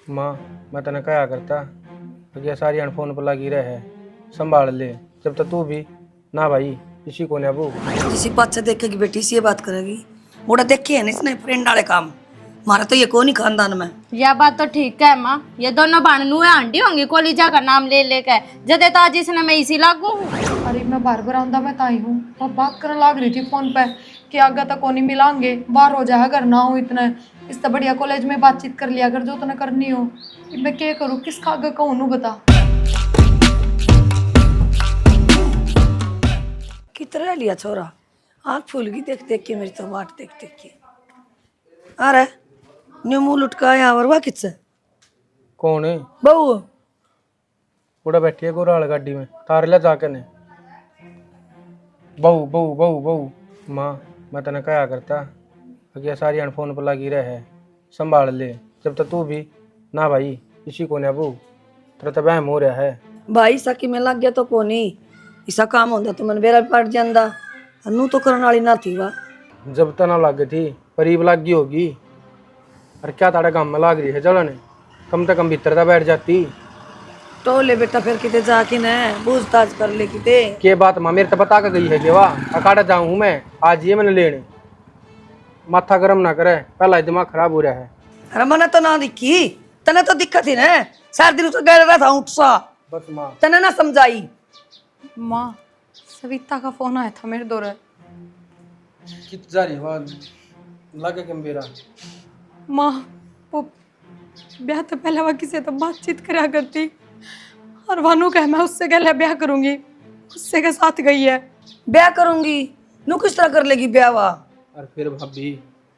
माँ, मैं तने कहा करता कि ये सारी फोन पर लगी रहे संभाल ले। जब तक तू भी ना भाई किसी को ना बू। जिसी बात से देखेगी बेटी से ये बात करेगी। मोड़ा देखे है ना इसने फ्रेंड वाले काम। हमारा तो ये कौन ही खानदान में। यह बात तो ठीक है माँ, ये दोनों बाणनू आंटी होंगी कोलिजा का नाम ले लेकर। जदे तो आज इसने मैं इसी लागू हूँ। अरे मैं बार बरामदा में ताई हूँ और बात करने लग रही थी फोन पे कि आगे तक कोनी मिलांगे, बाहर हो जाए अगर ना हो इतने। इससे बढ़िया कॉलेज में बातचीत कर लिया अगर जो तूने करनी हो। मैं क्या करूँ, किसका आगे कहूँ नू बता। कितना लिया छोरा, आँख फूल गई देख देख के, मेरी तो बाट देख देख के। अरे न्यू मुंह लुटकाया और वाह किससे कौन है? बहू बूढ़ा बैठी है गोराल गाड़ी में, तार ले जाके ने। बहू बहू बहू बहू। माँ, मैं तने कहा करता कि ये सारी फोन पर लगी रहे संभाल ले। जब तक तू भी ना भाई किसी को ना बू। तेरा तो वहम हो रहा है। भाई सकी में लग गया तो कोनी ऐसा काम होता तो मन बेरा पड़ जाता। नू तो करने वाली ना थी वाह। जब तक ना लग थी करीब लग गई होगी। और क्या ताड़े काम में लग रही है जलन, कम से कम भीतर तो बैठ जाती। तो ले बेटा फिर किते जाके न पूछताछ कर ले किते। के बात माँ मेरे तो बता के गई है कि वाह अखाड़ा जाऊँ मैं आज ये मैंने लेने। माथा गरम ना करे, पहला ही दिमाग खराब हो रहा है। अरे मने तो ना दिखी, तने तो दिक्कत ही न। सारे दिन तो गैर रहा था उठ सा। बस माँ। तने ना समझाई। माँ, सविता का फोन आया था मेरे दौरे। कित जा रही है लगे कि मेरा। माँ, वो ब्याह तो पहले वह किसी तो बातचीत करा करती और वानू कह मैं उससे पहले ब्याह करूंगी, उससे के साथ गई है। ब्याह करूंगी नू किस तरह कर लेगी ब्याह वा। और फिर भाभी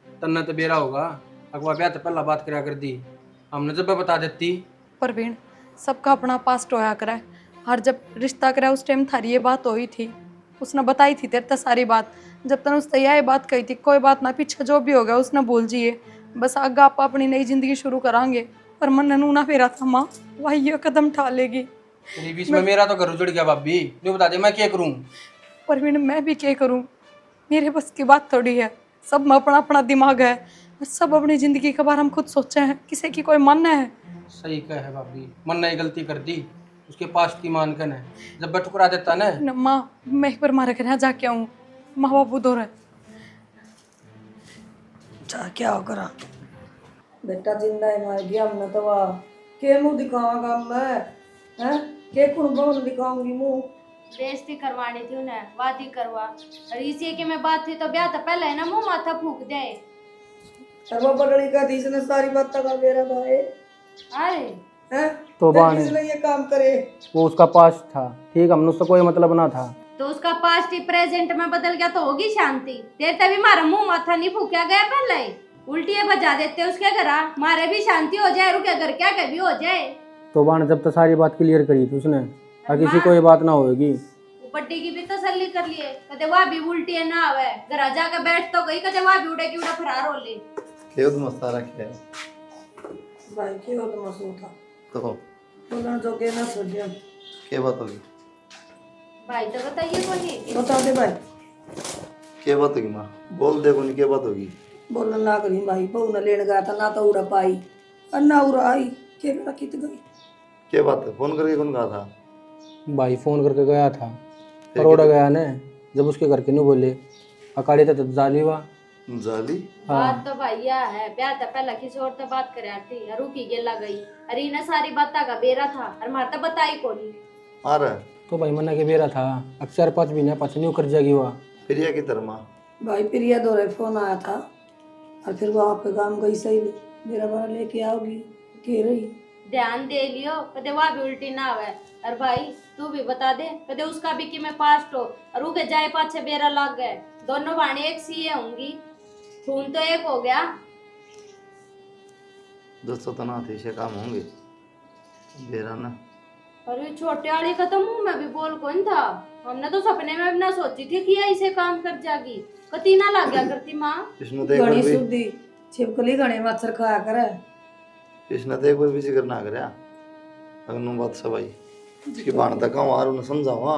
तन्ना तो बेरा होगा, अगवा ब्याह तो पहला बात करा कर दी, हमने जब बता देती। परवीन, सबका अपना पास्ट होया करा। और जब रिश्ता करा उस टाइम थारी ये बात हुई थी, उसने बताई थी तेरे तक सारी बात। जब तक उसने यह बात कही थी कोई बात ना, पीछे जो भी हो गया उसने भूल जिए, बस आगे आप अपनी नई जिंदगी शुरू करांगे। पर मन ननू ना फेरा था माँ, वही ये कदम उठा लेगी। तेरे बीच में मेरा तो घर उजड़ गया भाभी, नहीं बता दे मैं क्या करूं। परवीन, मैं भी क्या करूं, मेरे बस की बात थोड़ी है। सब में अपना अपना दिमाग है, सब अपनी जिंदगी के बारे में खुद सोचे हैं, किसी की कोई मन है। सही कह है भाभी, मन ने गलती कर दी, उसके पास की मान कर है जब मैं ठुकरा देता ना। माँ, मैं एक बार मारे घर जाके आऊँ, माँ बापू दो रहे। जा क्या हो करा बेटा, जिंदा है मार गया हमने तो वाह। के मुंह दिखावागा मैं, हैं के कुण बहु दिखाऊंगी मुंह। बेइज्जती करवानी थी उन्हें, वादी करवा। और इसी की मैं बात थी तो ब्याह तो पहले है ना मुंह माथा फूक दे। सर्व बदली का थी इसने सारी बात का मेरा भाई अरे हैं। तो बाने इसलिए ये काम करे। वो उसका पास था, ठीक, हमने उससे कोई मतलब ना था। तो उसका पास्ट ही प्रेजेंट में बदल गया तो होगी शांति। तेरे तभी मारा मुंह माथा नहीं फूका गया पहले ही। उल्टी बजा देते उसके घर, मारे भी शांति हो जाए, रुके घर क्या कभी हो जाए। तो बाने जब तक सारी बात क्लियर करी थी उसने, ताकि किसी को ये बात ना होगी। बड्डी की भी तसल्ली कर लिए, कदे वह भी उल्टी है ना आवे, घर जाके बैठ तो गई, कदे वह भी उड़े की उड़ा फरार हो ले। खेद मसाला क्या है भाई की हो तो मसू था तो बोलना जो के ना सोचिए। क्या बात होगी? भाई तो बताइए कोनी। बता दे भाई क्या बात होगी माँ? बोल दे कोनी क्या बात होगी? बोलना ना करी भाई, बहू ने लेने गया था ना तो उड़ा पाई और ना उड़ा आई। के बेटा कित गई क्या बात है? फोन करके कौन कहा था? भाई फोन करके गया था, करोड़ा गया ने। जब उसके घर के नहीं बोले अकाड़ी तो जाली हुआ जाली? बात तो भैया है, ब्याह तो पहला किसी और तो बात करे थी, रुकी गेला गई। अरे इन्हें सारी बात का बेरा था और मार तो बताई कोनी। आ रहा है तो भाई मना के बेरा था, अक्सर 5 महीने पास नहीं कर जाएगी वह। प्रिया की तरह माँ? भाई प्रिया दौरे फोन आया था और फिर वो आपके काम गई सही नहीं, मेरा बारा लेके आओगी कह रही। ध्यान दे लियो, कदे वह भी उल्टी ना आवे। और भाई तू भी बता दे, कदे उसका भी कि मैं पास्ट हो और उके जाए पाछे बेरा लग गए। दोनों बाणी एक सी होंगी, खून तो एक हो गया। दोस्तों तो ना थे काम होंगे बेरा ना। अरे छोटे वाली का तो मुंह में भी बोल कौन था। हमने तो सपने में भी ना सोची थी कि ऐसे काम कर जाएगी, कती ना लग गया करती माँ। कृष्ण तो एक बार घनी भी शुद्धि छिपकली घने मच्छर खाया करे। कृष्ण तो एक बार भी जिक्र ना करे अगनु बात सब आई इसकी बाण तक और उन्हें समझावा।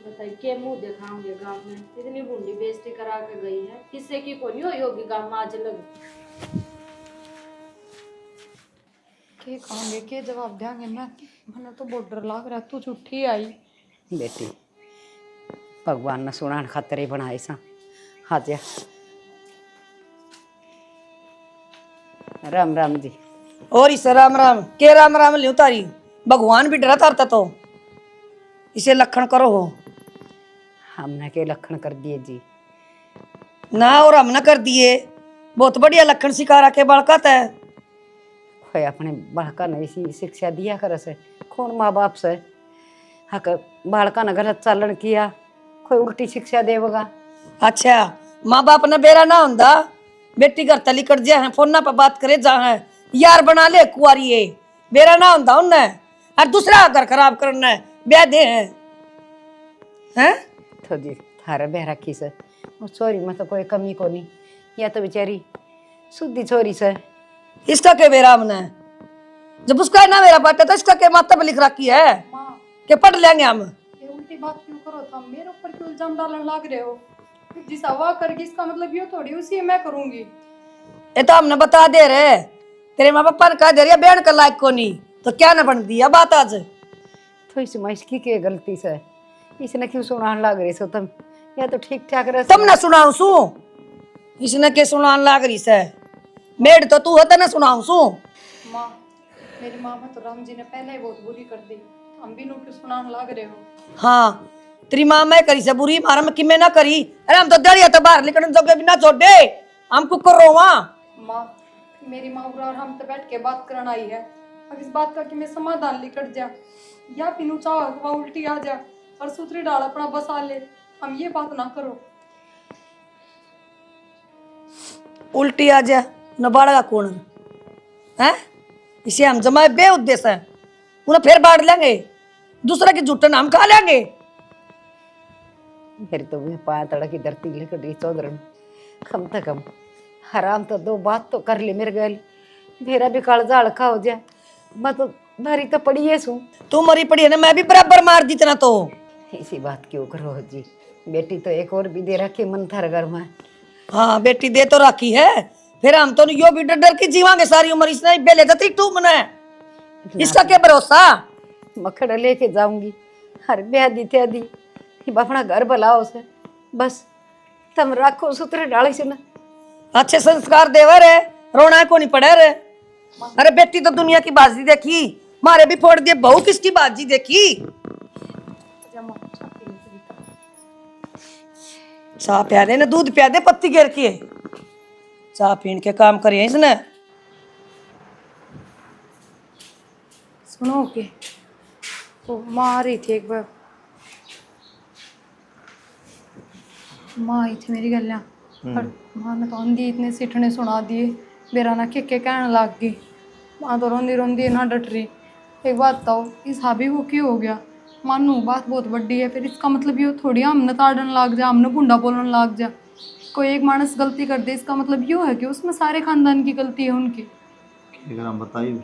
बताइए के मुंह दिखाओगे गांव में, इतनी बूढ़ी बेइज्जती करा के गई है, किससे की कोनी हुई होगी गांव में आज लग। के कहोगे के जवाब देंगे मैंने तो बहुत डर लग रहा तू झूठी आई। बेटी भगवान ने सुनान खातर ही बनाए सा। हाँ जी राम राम जी। और इसे राम राम के राम राम लियो तारी भगवान भी डरा तारता तो इसे लखन करो हो हमने के लखन कर दिए जी। ना और हमने कर दिए बहुत बढ़िया लखन सिखा के बड़कत है। कोई अपने बालका ने इसी शिक्षा दिया कर से कौन माँ बाप से हक बालका ने गलत चालन किया कोई उल्टी शिक्षा देगा। अच्छा माँ बाप ने बेरा ना होंदा बेटी घर तली कट जाए फोन पर बात करे जा है यार बना ले कुआरी है बेरा ना होंदा उन्ने और दूसरा घर खराब करना है ब्याह दे हैं तो जी थारा बेरा की से और छोरी में तो कोई कमी को नहीं या तो बेचारी शुद्धि छोरी से इसका के बेरा हमने जब उसका ना मेरा बात है तो इसका के माता पे लिख रखी है माँ कि पढ़ लेंगे हम। ये उल्टी बात क्यों करो तुम मेरे ऊपर क्यों इल्जाम डालने लग रहे हो। जिस हवा करगी इसका मतलब ये थोड़ी उसी मैं करूंगी। ये तो हमने बता दे रहे तेरे माँ पापा ने कहा दे रही बहन का लायक को नहीं तो क्या न बन दिया बात आज। तो इसमें इसकी क्या गलती से इसने क्यों सुनान लग रही सो तुम या तो ठीक ठाक रह तुम ना सुनाऊ सू इसने के सुनान लाग रही से मेड तो तू होता ना सुनाऊ सू। माँ मेरी माँ में तो राम जी ने पहले ही बहुत बुरी कर दी हम भी क्यों सुनाने लग रहे हो। हाँ तेरी माँ मैं करी से बुरी मारा में किमें ना करी अरे हम तो दरिया तो बाहर निकलने जोगे भी ना छोड़े हम कुकर रोवा। माँ मेरी माँ और हम तो बैठ के बात करना आई है अब इस बात का कि मैं समाधान निकट जा या पीनू चाह वहाँ उल्टी आ जा और सूत्री डाल अपना बसा ले हम ये बात ना करो। उल्टी आ जा न बाड़ेगा कौन है इसे हम जमाए बे उद्देश्य है उन्हें फिर बांट लेंगे दूसरा की झूठन हम खा लेंगे। मेरी तो भी पाया तड़ा की धरती लिकट गई चौधरी कम से कम हराम तो दो बात तो कर ले मेरे गल मेरा भी कालजा हल्का हो जाए मैं तो भारी तो पड़ी है सू तू मरी पड़ी है ना मैं भी बराबर मार दी तना तो ऐसी बात क्यों करो जी बेटी तो एक और भी दे रखी मन थार घर में। हाँ बेटी दे तो रखी है फिर हम तो यो भी डर डर के जीवांगे सारी उम्र इसने बेले तो तू मने इसका क्या भरोसा। मखड़ा लेके जाऊंगी हर ब्याह दी थे दी अपना घर भलाओ से बस तुम रखो सूत्र डाले से ना अच्छे संस्कार देवर है रोना को नहीं पड़े रे। अरे बेटी तो दुनिया की बाजी देखी मारे भी फोड़ दिए बहू किसकी बाजी देखी। चाह पिया दे ना दूध पिया दे पत्ती गिर के चाह पीन के काम करिए इसने। सुनो के तो माँ आ रही थी एक बार माँ आई थी मेरी गलियाँ और माँ ने तो आंधी इतने सीटने सुना दिए बेरा ना के कहने लग गई माँ तो रोंदी रोंदी ना डट रही। एक बात बताओ इस हाबी को क्यों हो गया मानू बात बहुत बड़ी है फिर इसका मतलब ये थोड़ी हमने ताड़न लाग जा हमने भुंडा बोलने लाग जा कोई एक मानस गलती कर दे इसका मतलब यूँ है कि उसमें सारे खानदान की गलती है उनकी। अगर हम बताइए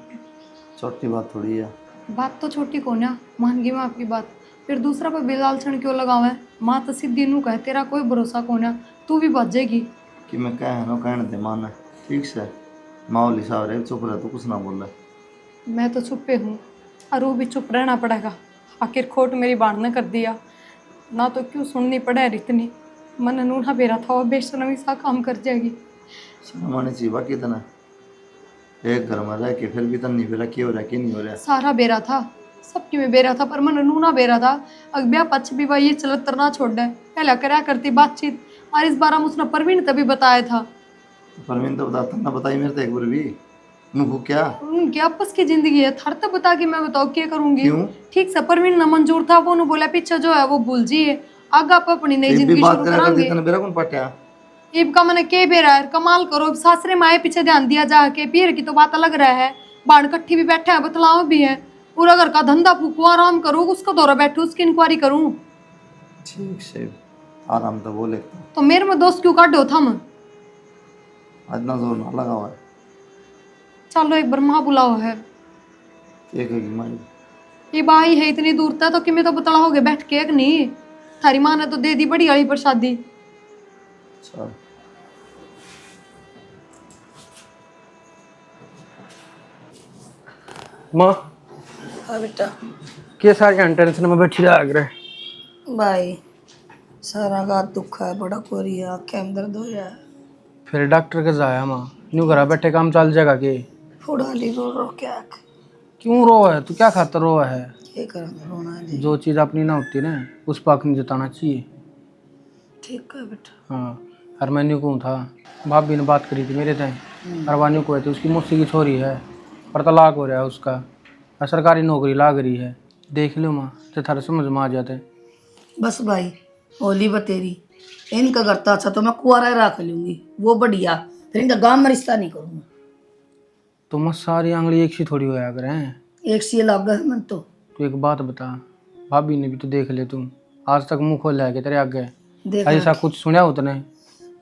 छोटी बात थोड़ी है। बात तो छोटी कौन है मान गई मैं आपकी बात फिर दूसरा पर बेलाल क्षण क्यों लगावे माँ तो सीधी नू कहे तेरा कोई भरोसा कौन है तू भी बचेगी कि मैं कह नो कहने दे माना ठीक से माहौल हिसाब रहे चुप रहे तो कुछ ना बोल रहे। मैं तो चुप्पे हूँ और वो भी चुप रहना पड़ेगा आखिर खोट मेरी बाण ने कर दिया ना तो क्यों सुननी पड़े इतनी मन नूना बेरा था और बेशरमी सा काम कर जाएगी। माने चाहिए बाकी तना एक घर में रह के फिर भी तन नहीं बेरा क्या हो रहा क्या नहीं हो रहा। सारा बेरा था सबकी में बेरा था पर मन नूना बेरा था अग ब्याह पक्ष भी वही चलत तरना छोड़ दे पहले करया करती बातचीत और इस बार हम उसने परवीन तभी बताया था। परवीन तो बताता ना बताई मेरे तो एक बार भी नुकू क्या उनकी आपस की जिंदगी है थर तक बता के मैं बताओ क्या करूंगी। क्यों? ठीक से परवीन न मंजूर था वो बोला पीछे जो है वो भूल जिए आगे आप अपनी नई जिंदगी शुरू करांगे। बेरा कौन पाटिया इब का मैंने के बेरा है कमाल करो सासरे माए पीछे ध्यान दिया जाके पीर की तो बात अलग रहा है बाण कट्ठी भी बैठे हैं बतलाव भी है पूरा घर का धंधा फूकू आराम करूँ उसका दौरा बैठू उसकी इंक्वायरी करूँ ठीक से आराम तो बोले तो मेरे में दोस्त क्यों काटो थम इतना जोर ना लगा हुआ है। चलो एक बार माँ बुलाओ है एक है कि मारी ये बाई है इतनी दूर तक तो कि मैं तो बतलाओगे बैठ के एक नहीं थारी माँ ने तो दे दी बड़ी वाली प्रसादी। चल माँ हाँ बेटा। के सारी टेंशन में बैठी रहा रहे। भाई सारा गात दुख है, बड़ा कोरी है, आँखें में दर्द हो रहा है। फिर डॉक्टर के जाया माँ, न्यू घर बैठे काम चल जाएगा के। फुड़ाली रो रो क्या क्यों रो है तू, क्या खातर रो है? ये कर रोना है। जो चीज़ अपनी ना होती ना उस पर नहीं जताना चाहिए। ठीक है बेटा। हाँ, और मैं न्यू कहूँ था, भाभी ने बात करी थी मेरे तय, और वान्यू को थी उसकी मौसी की छोरी है, पर तलाक हो रहा है उसका, और सरकारी नौकरी लाग रही है। देख लो माँ, तो थारे समझ में आ जाते। बस भाई होली बतेरी, इनका करता अच्छा तो मैं कुआरा ही रख लूंगी, वो बढ़िया, फिर इनका गांव में रिश्ता नहीं करूंगा। तो मैं सारी आंगली एक सी थोड़ी होया करे हैं। एक सी लग गए मन तो। तू एक बात बता, भाभी ने भी तो देख ले, तुम आज तक मुंह खोल के तेरे आगे देख ऐसा कुछ सुना हो तने?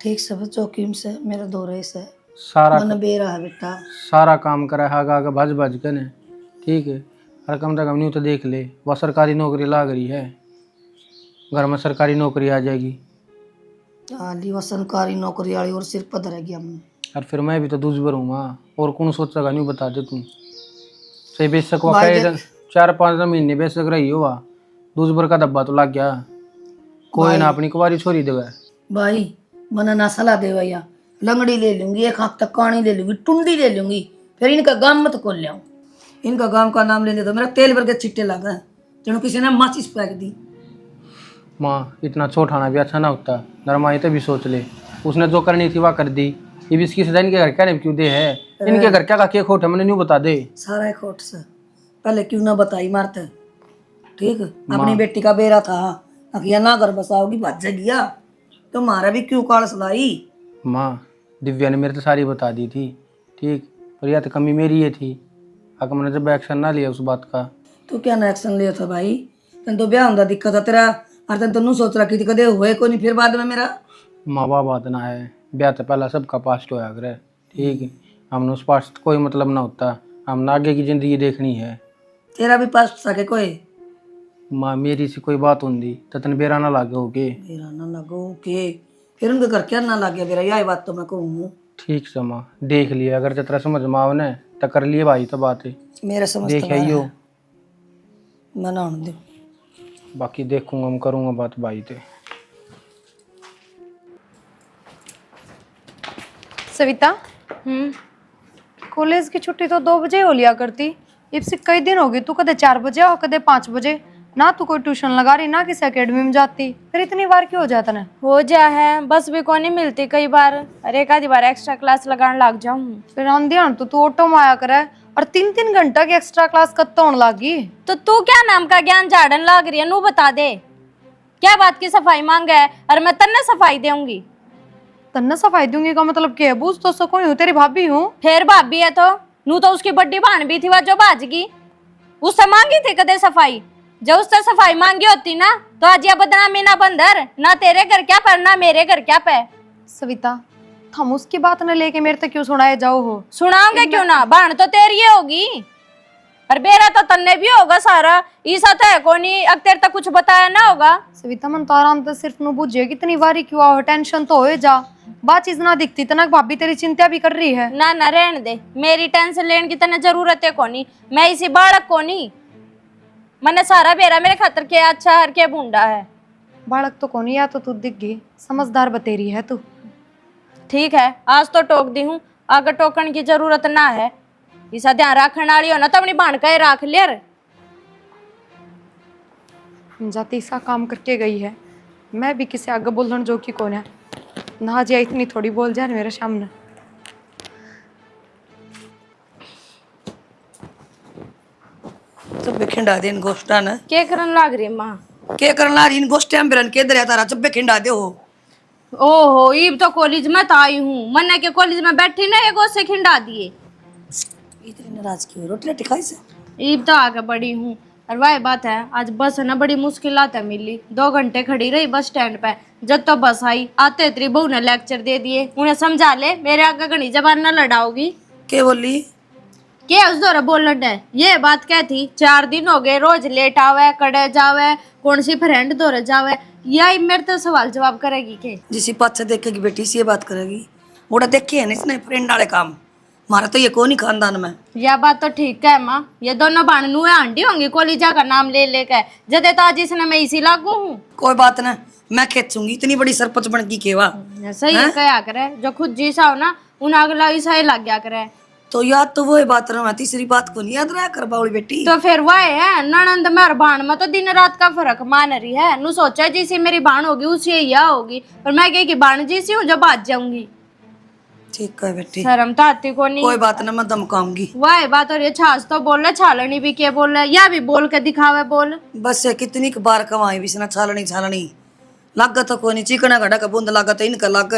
ठीक से चौकीम से मेरा दौरे से सारा मन बेरा है बेटा। सारा काम करा है आगे आगे भज भज के ने, ठीक है, हर कम से कम न्यू तो देख ले, वह सरकारी नौकरी लाग रही है, घर में सरकारी नौकरी आ जाएगी। ली वो सरकारी नौकरी वाली और सिर पधर है हमने। और फिर मैं भी तो दूसबर हूँ माँ, और कौन सोचेगा, न्यू बता दे तुम। सही बेशक वह भाई कई 4-5 महीने बेशक रही हो, वह दूसबर का दब्बा तो लग गया, कोई ना अपनी कुंवारी छोरी देवे। भाई मना ना सलाह दे भैया, लंगड़ी ले लूंगी, एक हाथ तक कानी ले लूंगी, टुंडी ले लूंगी, फिर इनका गांव मत खोल लिया। इनका गांव का नाम लेने तो मेरा तेल भर के छिट्टे लगा, जनो किसी ने माचिस फेंक दी। माँ इतना छोट आना भी अच्छा ना होता, नरमाई तो भी सोच ले, उसने जो करनी थी वह कर दी। ये भी इसकी सजा इनके घर क्या नहीं क्यों दे है, इनके घर क्या का खोट है, मैंने न्यू बता दे। सारा एक खोट से पहले क्यों ना बताई मारते। ठीक, अपनी बेटी का बेरा था, अखिया ना घर बसाओगी भज गया, तो मारा भी क्यों काल सलाई। माँ दिव्या ने मेरे तो सारी बता दी थी, ठीक, पर यह तो कमी मेरी ये थी, अगर मैंने जब एक्शन ना लिया उस बात का। तो क्या ना एक्शन लिया था भाई, तेन तो ब्याह होंदा दिक्कत था तेरा, और तेन तो सोच रखी थी कदे हुए को नहीं, फिर बाद में मेरा माँ बाप बात ना है, ब्याह तो पहला सबका पास्ट होया करे, ठीक है, हमने उस पास्ट कोई मतलब ना होता, हमने आगे की जिंदगी देखनी है। तेरा भी पास सके कोई माँ मेरी से कोई बात होंगी तो तन बेरा ना लागे होगे। मेरा ना लगो के, फिर उनके घर क्या ना लगे मेरा, यही बात तो मैं कहूँ। ठीक से माँ देख लिया, अगर तेरा समझ में आओ न तो कर लिए भाई, तो बात है मेरा समझ देख तो आइयो, मैं ना दे। बाकी देखूंगा हम करूंगा बात भाई ते। सविता, कॉलेज की छुट्टी तो 2 बजे हो लिया करती, अब से कई दिन हो गए तू कदे 4 बजे और कदे 5 बजे, ना तू कोई ट्यूशन लगा रही ना किसी एकेडमी में जाती, फिर इतनी बार क्यों हो जाता ना? हो जा है, बस भी को नहीं मिलती कई बार, अरे एक आधी बार एक्स्ट्रा क्लास लगाने लग जाऊँ। फिर आंधी आन तो तू ऑटो में आया करे, और 3-3 घंटा की एक्स्ट्रा क्लास कब तो होने लगी। तो तू क्या नाम का ज्ञान झाड़न लाग रही है, नू बता दे, क्या बात की सफाई मांगा है, और मैं तन्ने सफाई दूंगी। तन्ना सफाई दूंगी का मतलब क्या है? बूझ तो सको हूँ, तेरी भाभी हूँ। फिर भाभी है तो नू तो उसकी बड़ी बहन भी थी, वह जो भाजगी, उससे मांगी थी कदे सफाई, जब उससे सफाई मांगी होती ना तो आज ये बदनामी ना बंदर, ना तेरे घर क्या पर ना मेरे घर क्या पे। सविता, हम उसकी बात न लेके मेरे तक क्यों सुनाए जाओ हो? सुनाओगे क्यों ना, बहन तो तेरी ही होगी, और बेरा तो तन्ने भी होगा सारा, ईसा तो है कोनी, अब तेरे तक कुछ बताया ना होगा। सविता मन तो आराम तो सिर्फ नु बुझे, कितनी बारी क्यों आओ, टेंशन तो होए जा, बात चीज ना दिखती तना भाभी तेरी चिंता भी कर रही है। ना ना रहने दे, मेरी टेंशन लेने की तने जरूरत है कोनी, मैं इसी बालक कोनी, मैंने सारा बेरा मेरे खातर के अच्छा हर के बूंदा है। बालक तो कौन, या तो तू दिख गई, समझदार बतेरी है तू। ठीक है, आज तो टोक दी हूँ, आगे टोकन की जरूरत ना है, इसा ध्यान रखने वाली हो ना तो अपनी बाण का राख लिया। जाती सा काम करके गई है, मैं भी किसी आगे बोलन जो कि कौन है ना जी, इतनी थोड़ी बोल जा मेरे सामने। चब्बे खिंडा दे इन गोष्टा न, क्या करन लाग रही माँ? के करन ला रही इन गोष्टे में के दरिया तारा चब्बे खिंडा दे हो। ओहो, ईब तो कॉलेज में तो आई हूँ, मन्ने के कॉलेज में बैठी ना एक से खिंडा दिए, इतनी नाराज क्यों, रोटी रोटी खाई से? ईब तो आगे बढ़ी हूँ, और वह बात है आज बस है ना बड़ी मुश्किल आते मिली, 2 घंटे खड़ी रही बस स्टैंड पे, जब तो बस आई आते तेरी बहू ने लेक्चर दे दिए, उन्हें समझा ले मेरे आगे घनी जबान न लड़ाओगी। के बोली? क्या उस दौरा बोलने डे, ये बात क्या थी, 4 दिन हो गए रोज लेट आवे कड़े जावे, कौन सी फ्रेंड दौरे जावे, यही मेरे तो सवाल जवाब करेगी के? जिसी पाछे देखेगी बेटी सी ये बात करेगी, मोड़ा देखी है ना इसने फ्रेंड वाले काम, हमारा तो ये कौन ही खानदान में। यह बात तो ठीक है माँ, ये दोनों बाणनू आंटी होंगी कोलीजा का नाम ले लेकर। जदे तो आज इसने मैं इसी लागू हूँ। कोई बात ना, मैं खेचूंगी, इतनी बड़ी सरपंच बन की केवा। सही है क्या करे, जो खुद जीसा हो ना उन अगला ऐसा ही लग गया करे। तो याद तो वही बात रहा, तीसरी बात को नहीं याद रहा कर बावली बेटी। तो फिर वह है ननंद में और भाण में तो दिन रात का फर्क मान रही है। नु सोचा जैसी मेरी भाण होगी उसी यह होगी, पर मैं कह की भाण जैसी हूँ जब आज जाऊंगी। ठीक है बेटी, शर्म तो आती को नहीं। कोई बात ना, मैं धमकाऊंगी। वह बात और ये छाछ तो बोल रहे, छालनी भी क्या बोल रहा है, या भी बोल के दिखावे बोल। बस ये कितनी क बार कमाई बिसना छालनी छालनी लागत तो कोई नहीं, चिकना घड़ा का बूंद लागत इनका लाग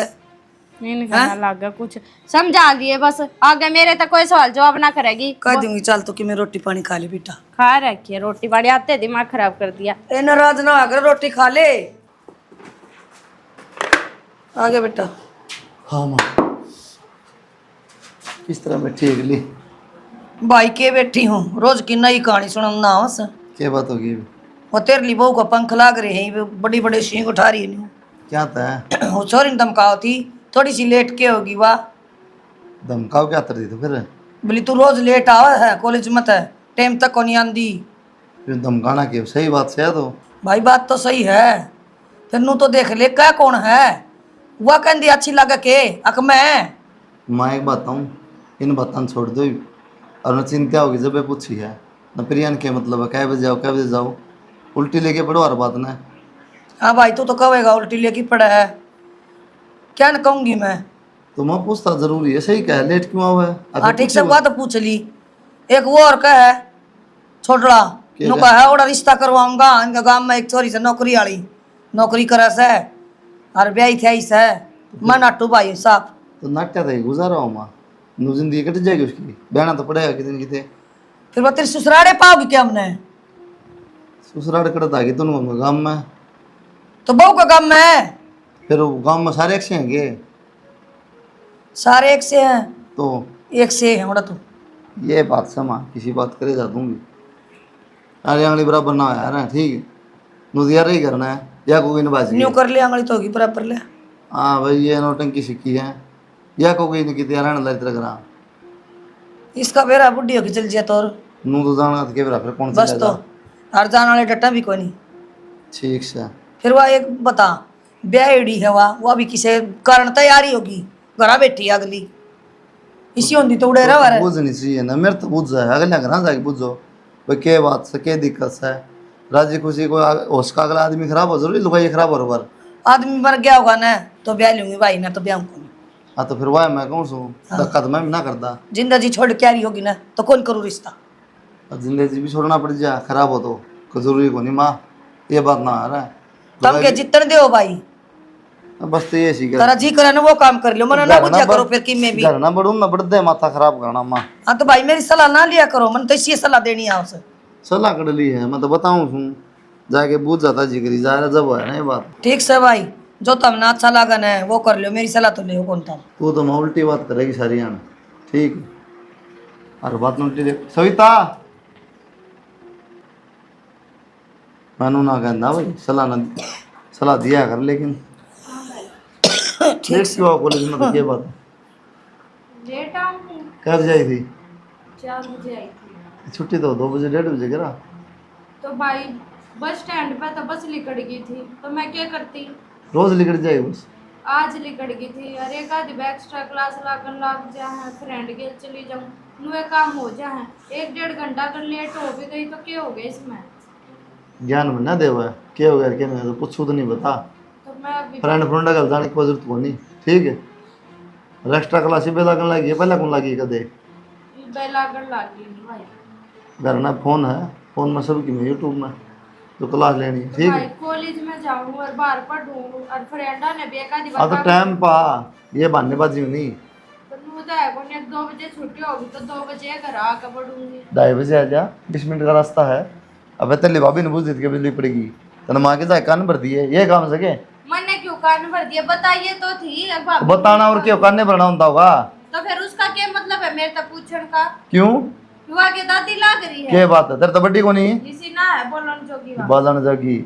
इनका ना लगा कुछ समझा दिए बस, आगे मेरे तक कोई सवाल जवाब ना करेगी। कह दूंगी चल तो कि मैं रोटी पानी खा ले बेटा। खा रखी है रोटी पानी, आते दिमाग खराब कर दिया। ए नाराज ना अगर रोटी खा ले। आगे बेटा। हाँ माँ, किस तरह बैठी है अगली? भाई के बैठी हूँ, रोज की नई कहानी सुनना हो। क्या बात होगी? वो तेरे लिए बहू का पंख लाग रहे हैं, बड़ी बड़े सींग उठा रही है। क्या था? वो छोरी ने धमकाओ थी, थोड़ी सी लेट के होगी वाह। धमकाओ क्या कर दी तो फिर? बोली तू रोज लेट आवा है, कॉलेज मत है, टाइम तक को नहीं आंदी। फिर धमकाना क्यों? सही बात से है तो। भाई बात तो सही है, फिर नू तो देख ले क्या कौन है। वह कहती अच्छी लगे के अक मैं। माँ एक बात हूँ, इन बातों छोड़ दो और न चिंता होगी जब ये पूछी है न प्रियन के मतलब है कै बजे जाओ कै बजे जाओ, उल्टी लेके पढ़ो हर बात ना। हाँ भाई तू तो कहेगा उल्टी लेके पड़ा है, क्या न कहूंगी मैं। तो मैं पूछता जरूरी है, सही कह लेट क्यों हुआ है? हाँ ठीक से बात पूछ ली। एक वो और कह है छोटड़ा क्या नु कहा ओड़ा रिश्ता करवाऊंगा, इनका गांव में एक छोरी से नौकरी वाली नौकरी करे से और ब्याही थी से मैं नाटू भाई साहब। तो नाट्या था गुजारा हो माँ, नू जिंदगी कट जाएगी उसकी, बहना तो पड़ेगा कितने कितने। फिर वो तेरे ससुराले पाओगी क्या हमने? ससुराल कटता है तुम गाँव में, तो बहू का गांव में है, फिर गाँव में सारे एक से हैंगे सारे एक से हैं तो एक से है। तो ये बात समा किसी बात करे जा दूंगी। अरे आंगली बराबर ना यार है, ठीक है नुदियार ही करना है या कोई न बाजी न्यू कर ले आंगली तो होगी बराबर ले। हाँ भाई ये नौटंकी सिक्की है या कोई न की तैयार लग रहा। इसका बेरा बुढ़ी होगी चल जिया तो नू तो जाना के फिर कौन सा बस तो हर जान वाले डटा भी कोई नहीं। ठीक से। फिर वह एक बता ब्याहड़ी है वह भी किसी कारण तैयारी होगी, घरा बैठी है अगली इसी होती तो उड़े रहा बुझनी चाहिए ना, मेरे तो बुझ जाए अगले घर जाके बुझो भाई क्या बात से क्या दिक्कत है। राजी खुशी को होश का अगला आदमी खराब हो जरूरी लुगाई खराब हो बराबर। आदमी मर गया होगा ना तो ब्याह लूंगी भाई ना तो ब्याह को। हाँ तो फिर वह मैं कहूँ सू धक्का तो मैं भी ना करता। जिंदगी छोड़ के आ रही होगी ना तो कौन करूँ रिश्ता। जिंदगी भी छोड़ना पड़ जाए खराब हो तो कोई जरूरी को नहीं माँ, ये बात ना आ रहा है। तुम के जितने दो भाई बस तो ये सीख तारा जी करे ना वो काम कर लो, मना ना बुझा करो फिर कि मैं भी घर ना बढ़ू ना बढ़ते माथा खराब करना माँ। हाँ तो भाई मेरी सलाह ना लिया करो, मन तो इसी सलाह देनी है उसे। सलाह कर ली है मैं तो बताऊँ सुन जाके बूझ जाता जिगरी जा रहा जब है ना ये बात। ठीक से भाई जो तुमने अच्छा लगा ना वो कर लो, मेरी सलाह तो ले कौन था। तू तो मैं उल्टी बात करेगी सारी आना ठीक हर बात में उल्टी देख सविता मैनू ना कहना भाई सलाह दिया कर लेकिन ठीक क्यों कॉलेज में तो क्या बात लेट आऊंगी, कब जाई थी? 4 बजे आई थी। छुट्टी तो 2 बजे 1:30 बजे करा। तो भाई बस स्टैंड पे तो बस लिकड़ गई थी तो मैं क्या करती, रोज निकल जाए बस। आज लिकड़ गई थी। अरे एक आधी एक्स्ट्रा क्लास लागन लग जाए, फ्रेंड के चली जाऊँ नुए काम हो जाए, 1-1.5 घंटा अगर लेट हो भी गई तो क्या हो गया इसमें। ज्ञान में ना देवा क्या हो गया क्या नहीं तो पूछू तो नहीं बता। तो मैं अभी फ्रेंड फ्रेंड का जाने की जरूरत को नहीं ठीक है। एक्स्ट्रा क्लास भी लगन लगी है पहले कौन लगी कदे लागन लग गई भाई। घर ना फोन है, फोन में सब की में यूट्यूब में तो क्लास लेनी है ठीक भाई है। कॉलेज में जाऊँ और बाहर पढ़ूँ और फ्रेंडा ने भी एक आधी हाँ तो टाइम पा ये बहानेबाजी नहीं। तो नू तो है कौन, 2 बजे छुट्टी होगी तो 2 बजे घर आकर पढ़ूंगी। 2:30 बजे आ जा, 20 मिनट का रास्ता है। अब तेरे भाभी ने बुझ दी के बिजली पड़ेगी तेने माँ के जाए कान भर दिए ये काम सके मैंने क्यों कान भर दिया बताइए तो थी अब तो बताना और क्यों कान भरना होता होगा। तो फिर उसका क्या मतलब है मेरे तक पूछने का, क्यों युवा के दादी लाग रही है क्या बात है तेरे तो बड्डी को नहीं इसी ना है बोलन जोगी बात। बाजान जागी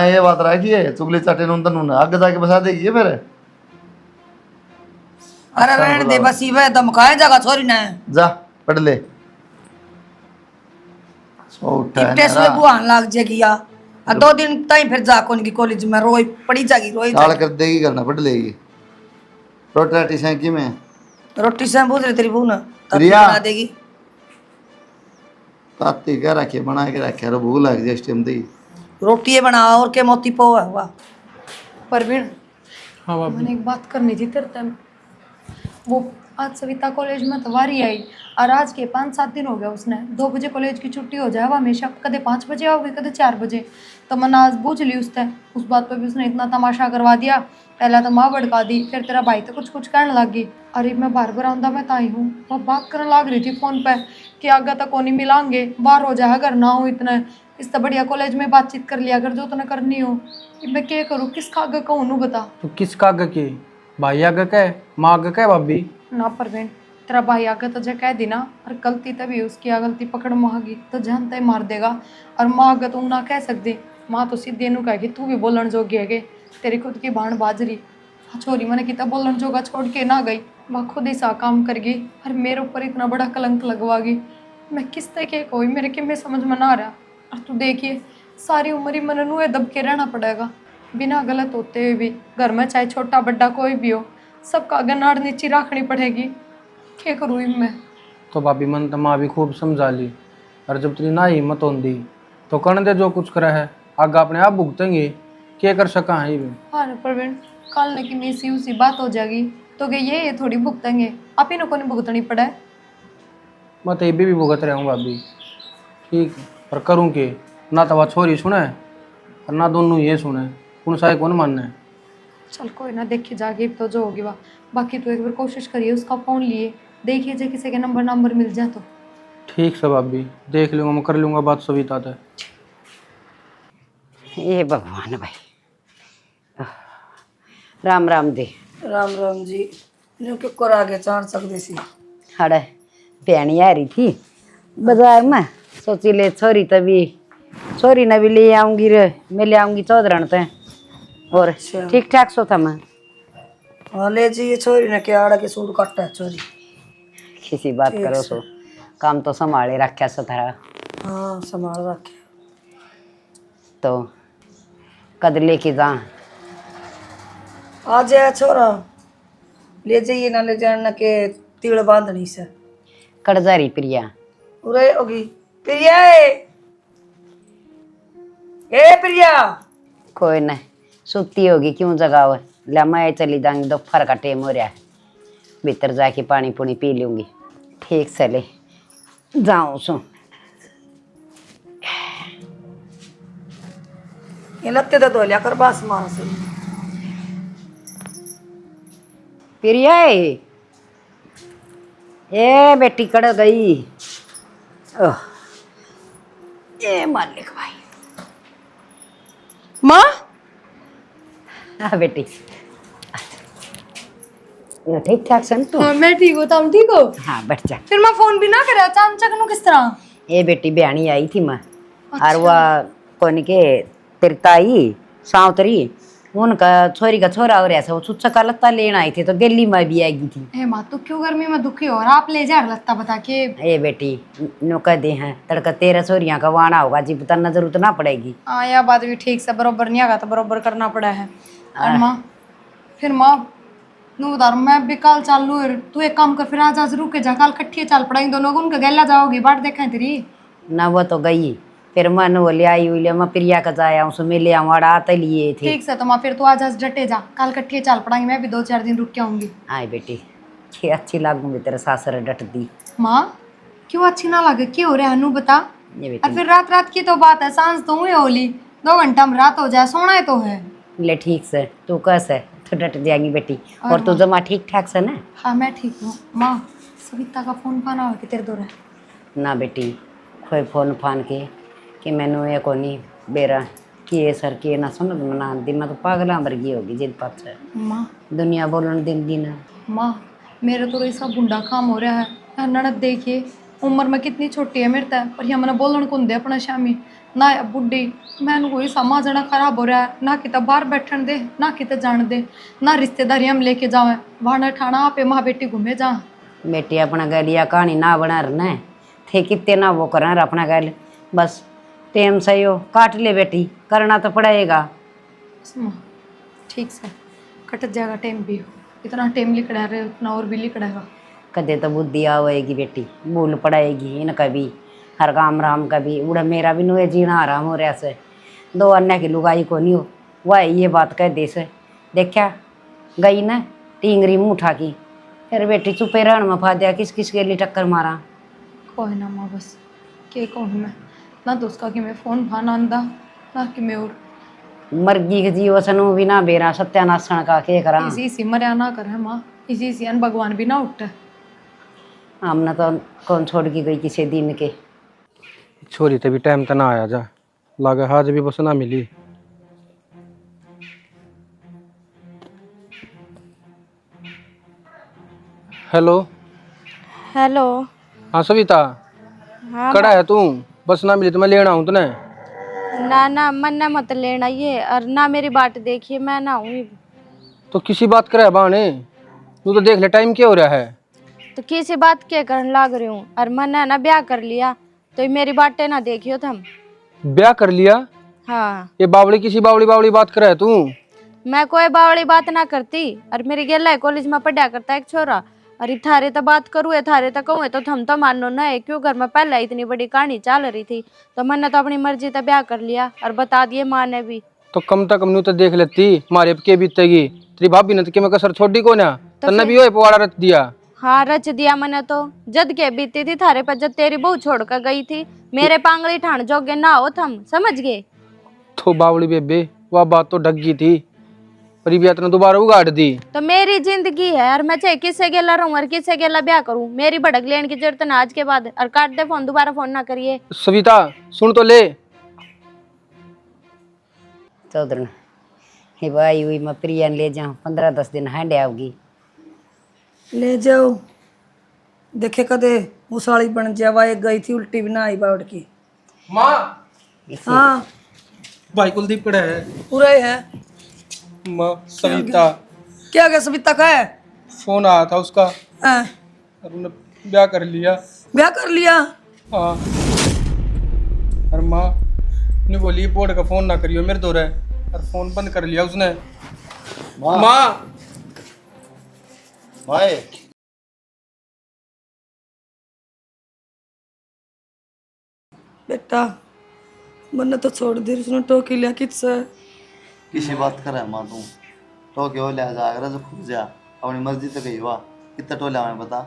ये बात रखी है चुगली चाटे नून तनून आगे जाके बसा देगी ये फिर। अरे रहने दे बस ये धमकाए जागा छोरी ने जा पढ़ ले। सो उठा है टेस्ट में बुआन लाग जाएगी या 2 दिन ताई फिर जा कौन की कॉलेज में रोई पड़ी जागी रोई साल कर देगी करना पढ़ लेगी। रोटी सेंकी में रोटी से पूछ रही तेरी बहू ना तब प्रिया। बना देगी। ताती क्या रखे बना के रखे और भूख लग जाए इस टाइम दी। रोटी ये बना और के मोती पो है वाह। परवीन, हाँ भाभी। मैंने एक बात करनी थी तेरे तम। वो आज सविता कॉलेज में तवारी आई और आज के 5-7 दिन हो गया उसने 2 बजे कॉलेज की छुट्टी हो जाए वो हमेशा कदे 5 बजे आओगे कदे 4 बजे। तो मैंने आज पूछ ली उससे उस बात पर भी उसने इतना तमाशा करवा दिया। पहला तो माँ भड़का दी फिर तेरा भाई तो कुछ कहने लग गई। अरे मैं बार बार आंदा मैं ताई हूँ वो बात करने लग रही थी फ़ोन पे कि आगे तक कोनी मिलांगे बाहर हो जाए अगर ना हो इतना इससे बढ़िया कॉलेज में बातचीत कर लिया अगर जो तुम्हें करनी हो। मैं क्या करूँ किसका आगे कहूँ नू बता। तो किसका आगे के भाई आगे का है माँ आगे का है भाभी। ना परवीन तेरा भाई आगे तो जो कह दी ना और गलती तभी उसकी गलती पकड़ मांगी तो जानता ही मार देगा। और माँ आगे तो ना कह सकती माँ तो सीधे नू कहेगी तू भी बोलन जोगी है तेरी खुद की भाण बाजरी छोरी मैंने कितना बोलन जोगा छोड़ के ना गई वह खुद ही सा काम कर गई और मेरे ऊपर इतना बड़ा कलंक लगवा गई। मैं किस तरह के कोई मेरे के में समझ में ना रहा। और तू देखिए सारी उम्र ही मन नू दब के रहना पड़ेगा बिना गलत होते हुए भी। घर में चाहे छोटा बड़ा कोई भी हो सबका आगे नाड़ नीची रखनी पड़ेगी। क्या करूँ मैं। तो भाभी मन तो माँ भी खूब समझा ली और जब तेरी ना हिम्मत होंगी तो करने दे जो कुछ करा है आगे अपने आप भुगतेंगे क्या कर सका है ये। हाँ प्रवीण कल ने की मीसी उसी बात हो जाएगी तो क्या ये थोड़ी भुगतेंगे आप ही को नहीं भुगतनी पड़े। मैं तो ये भी भुगत रहा हूँ भाभी ठीक है पर करूँ के ना तो वह छोरी सुने और ना दोनों ये सुने कौन सा कौन मानना है। चल कोई ना देखी जागी तो जो होगी वह बाकी तो एक बार कोशिश करिए उसका फ़ोन लिए देखिए जो किसी के नंबर मिल जाए तो। ठीक से भाभी देख लूँगा मैं कर लूँगा बात सविता से। ये भगवान भाई राम राम दे। राम राम जी न्यू के कर आगे चार सकते सी। हड़े भैनी आ रही थी बाजार में सोची ले छोरी ने भी ले आऊंगी रे मैं ले आऊंगी चौधरण ते और ठीक ठाक सो था मैं। हाँ ले जी ये छोरी ने क्या आड़ा के सूट काटा है छोरी। किसी बात करो सो काम तो संभाले रखा सो थारा। हाँ संभाल रखे तो कद लेके जा आ जाए छोरा ले जाइए ना ले जाना के तीड़ बांधनी से कड़जारी प्रिया उरे होगी प्रिया ए प्रिया कोई नहीं सुती होगी क्यों जगाओ ला मैं चली जाऊंगी दोपहर का टाइम हो रहा है भीतर जाके पानी पुनी पी लूंगी। ठीक से ले जाऊं सो ये लत्ते तो धो लिया कर बस मार से प्रिया ए बेटी कड़ गई। ओह ए मालिक भाई माँ हाँ बेटी ये ठीक ठाक सन तू। हाँ, मैं ठीक हूँ तुम ठीक हो। हाँ बैठ जा। फिर मैं फोन भी ना करा चांचक नु किस तरह। ए बेटी बयानी आई थी मैं और वह कौन के तेरी ताई सावतरी उनका छोरी का छोरा हो रहा था वो चुच्चा का लत्ता लेना आई थी तो दिल्ली में भी आई थी। हे माँ तू क्यों गर्मी में दुखी हो और आप ले जा लत्ता बता के। ए बेटी नो कह दे हैं तड़का 13 छोरियां का वाना होगा जी बताना जरूरत ना पड़ेगी। हाँ यह बात भी ठीक से बरोबर नहीं आगा तो बरोबर करना पड़ा है। और माँ फिर माँ नू बता मैं भी कल चालू है तू एक काम कर फिर आज रुक के जा कल कट्ठिए चाल पड़ेंगे दोनों उनका गैला जाओगी बाट देखा है तेरी ना वो तो गई फिर मन वो ले आई हुई ले मैं प्रिया का जाया हूँ सो मैं ले आऊँ आते लिए थे। ठीक से तो माँ फिर तू आज डटे जा कल कट्ठिए चाल पड़ेंगे मैं भी 2-4 दिन रुक के आऊंगी। आए बेटी ये अच्छी लागूंगी तेरे सासर डट दी। माँ क्यों अच्छी ना लगे क्यों हो रहा है नू बता। ये और बेटी फिर रात की तो बात है सांझ तो हुई होली 2 घंटा में रात हो जाए सोना ही तो है। ले ठीक से तू कैसे तो डट जाएगी बेटी और तू जमा ठीक ठाक से ना। हाँ मैं ठीक हूँ माँ सविता का फोन फाना हो कि तेरे दो रहे ना बेटी कोई फोन फान के कि मैनू ये कोनी बेरा किए सर किए ना सुन ना दिन तो पागल वर्गी होगी जिद पास माँ दुनिया बोलन दिन दिन। माँ मेरे तो ऐसा बुंडा काम हो रहा है ननद देखिए उम्र में कितनी छोटी है मेरे तय, पर ये मैंने बोलन कौन दे अपना शामी ना या बुढ़ी। मैंने कोई समाजना खराब हो रहा है, ना कितना बाहर बैठन दे, ना कितना जान दे, ना रिश्तेदारी हम लेके जावे वहां ठाणा पे माँ बेटी घूमे जा। बेटी अपना गलिया कहानी ना बना रहना थे कितने ना वो कर अपना गल बस टेम सही हो काट ले बेटी, करना तो पड़ेगा। ठीक से कट जाएगा टाइम भी, इतना टाइम लिखड़ा रहे उतना और भी लिखड़ेगा। कदे तो बुद्धि आवेगी बेटी, भूल पड़ेगी इनका भी, हर काम राम का भी। उड़ा मेरा भी नुए जीना आराम हो रहा से, दो अन्य की लुगाई को नहीं हो वह ये बात कह दे से। देखा गई ना टींगरी मुँह उठा की, फिर बेटी चुपे रहन में फा दिया किस किस के लिए टक्कर मारा। कोई ना माँ, बस के कहूँ मैं, ना तो उसका कि मैं फ़ोन भाना आंदा, ना कि मैं और मर्गी के जीव सनु भी ना बेरा सत्यानाशन का के करा। इसी से मरिया ना करे माँ, इसी से अन भगवान भी ना उठे। हमने तो कौन छोड़ की गई किसी दिन के। छोरी तभी टाइम तो ना आया जा, लागे हाज भी बस ना मिली। हेलो। हेलो। हाँ सविता, हाँ कड़ा है तू? बस ना मिली तो मैं लेना हूँ तने। ना ना मन ना मत लेना ये, और ना मेरी बाट देखिए, मैं ना हूँ। तो किसी बात करे बाने, तू तो देख ले टाइम क्या हो रहा है। तो किसी बात क्या करने लाग रही हूँ, और मन है ना ब्याह कर लिया तो मेरी बातें ना देखियो तुम। ब्याह कर लिया? हाँ। ये बावड़ी किसी बावड़ी बावड़ी बात करे है तू? मैं कोई बावड़ी बात ना करती, और मेरी गेला कॉलेज में पढ़ा करता एक छोरा, अरे थारे तो बात करूँ है, थारे तो कहूँ तो थम तो मानो ना है, क्यों घर में पहले इतनी बड़ी कहानी चल रही थी, तो मैंने तो अपनी मर्जी से ब्याह कर लिया और बता दिए माँ ने भी। तो कम तक कम तो देख लेती, मारे अब के बीतेगी। तेरी भाभी ने तो कि मैं कसर छोड़ी को ना, तन्ने भी ओए पवाड़ा रच दिया। हाँ रच दिया मैंने तो, जद के बीती थी थारे पर, जब तेरी बहू छोड़ कर गई थी, मेरे पांगली ठाण जोगे ना हो थम, समझ गए? तो बावड़ी बेबे वह बात तो ढक गई थी, पर ये बात ने दोबारा उगाड़ दी। तो मेरी जिंदगी है, और मैं चाहे किससे गेला रहूं और किससे गेला ब्याह करूं, मेरी भड़क लेने की जरूरत ना आज के बाद। और काट दे फोन, दोबारा फोन ना करिए। सविता सुन तो ले। चौधरी ही भाई हुई मैं प्रिया ले जाऊँ 15-10 दिन हैंड आओगी। ले जाओ, देखे कदे मुसाड़ी बन जावा, एक गई थी उल्टी भी ना आई बावड़ की। माँ हाँ भाई कुलदीप कड़ा है। पूरा ही है। माँ सविता क्या गया सविता का है? फोन आया था उसका, हाँ, और उन्होंने ब्याह कर लिया। ब्याह कर लिया? हाँ, और माँ ने बोली बोर्ड का फोन ना करियो मेरे दो रहे, और फोन बंद कर लिया उसने। माँ भाई बेटा मैंने तो छोड़ दी, उसने टोकी लिया किससे? किसी बात करे माँ तू तो क्यों ले जाएगा जो खुद जा अपनी मर्जी से गई वाह कितना टोला मैं बता।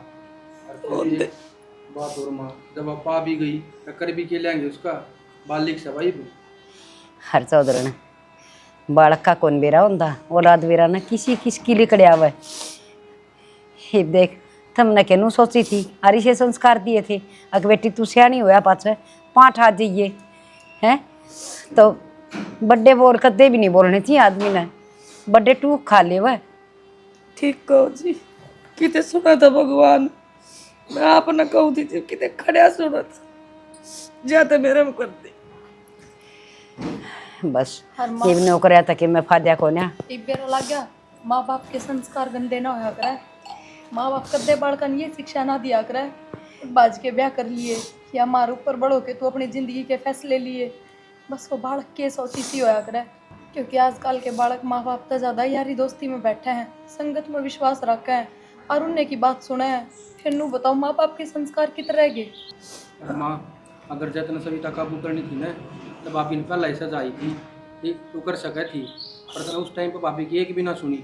बात और माँ जब आप पा भी गई तो कर भी के लेंगे उसका बालिक से भाई। हर चौधरी ने बालक का कौन बेरा होता, औलाद बेरा ना किसी किसकी लिखड़े आवे। ही देख तुमने केनू सोची थी, हरी से संस्कार दिए थे, अग बेटी तू सियाणी होया पाछे पाँच हाथ जाइए हैं, तो बड्डे बोल कदे भी नहीं बोलने चाहिए आदमी ने, बड्डे टूक खा ले वह। ठीक कहो जी, किते सुना था भगवान, मैं आप न कहूँ थी किते खड़ा सुना था, जाते मेरे में कर दी। बस ये भी नौकर आता कि मैं फाद्या को ना बेरा लग गया। माँ बाप के संस्कार गंदे ना होया करे, माँ बाप कदे बालकन ये शिक्षा ना दिया करे, बाज के ब्याह कर लिए या मार ऊपर बड़ो के तू अपनी जिंदगी के फैसले लिए, बस वो बालक के सोची सी होया करे। क्योंकि आजकल के बालक माँ बाप तो ज़्यादा यारी दोस्ती में बैठे हैं, संगत में विश्वास रखे हैं और उन्हें की बात सुने हैं। फिर नू बताओ माँ बाप के संस्कार कितने रह गए? माँ अगर जतन सविता काबू करनी थी ना, तो भाभी ने पहले ऐसा आई थी, ठीक तू कर सके थी, पर तने उस टाइम पर भाभी की एक भी ना सुनी,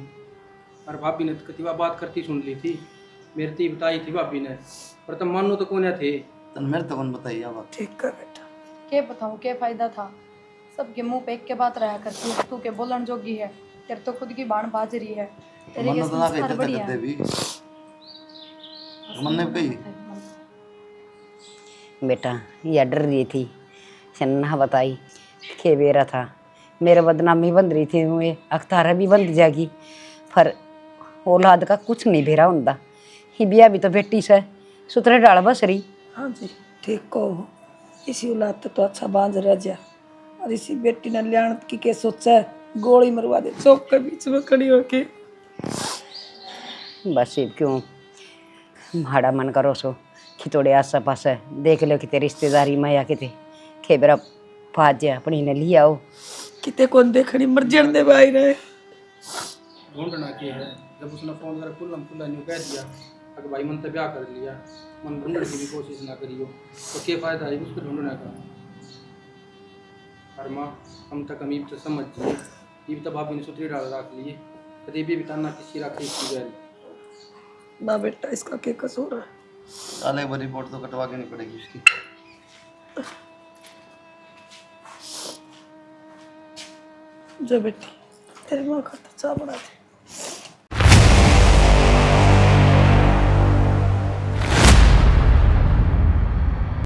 और भाभी ने कतिवा बात करती सुन ली थी, मेरी ती बताई थी भाभी ने, पर तुम मानो तो कौन थे। तन मेरे तो कौन बताइए बात। ठीक कर बेटा। के बताऊँ के फायदा था, सबके मुंह पे एक के बात रहा करती है, तू के बोलन जोगी है, तेरे तो खुद की बाण बाज रही है, तेरे के मन तो ना संस्कार कहते बढ़िया करते है। भी मन ने कही बेटा या डर रही थी सन्ना बताई के बेरा था, मेरे बदनामी बंद रही थी, मुझे अख्तारा भी बंद जाएगी, पर औलाद का कुछ नहीं बेरा होता। ही बिया भी तो बेटी से सुतरे डाल बस रही। हाँ जी ठीक कहो, इसी औलाद तो अच्छा बांझ रह जा, और इसी बेटी ने लियाण की के सोचा है, गोली मरवा दे चौक के बीच में खड़ी होके। बस इब क्यों भाड़ा मन करो सो कि थोड़े आसा पास देख लो कि रिश्तेदारी में या किते खेबरा पाज अपनी ने लिया आओ। किते कौन देखनी मर जान दे भाई रहे। ढूंढना क्या है, जब उसने फोन कर खुला न्यू कह दिया अगर भाई मन तो ब्याह कर लिया, मन ढूंढने की भी कोशिश ना करियो तो क्या फायदा है उसको ढूंढने का। और माँ हम तक अमीब तो समझ जिए, ये तो भाभी ने सुथरी डाल रख लिए, कभी भी बताना किसी राखी की जारी। ना बेटा इसका क्या कसूर है। साले एक बार रिपोर्ट तो कटवा के नहीं पड़ेगी उसकी। जा बेटी तेरी माँ का तो चाह बना दे।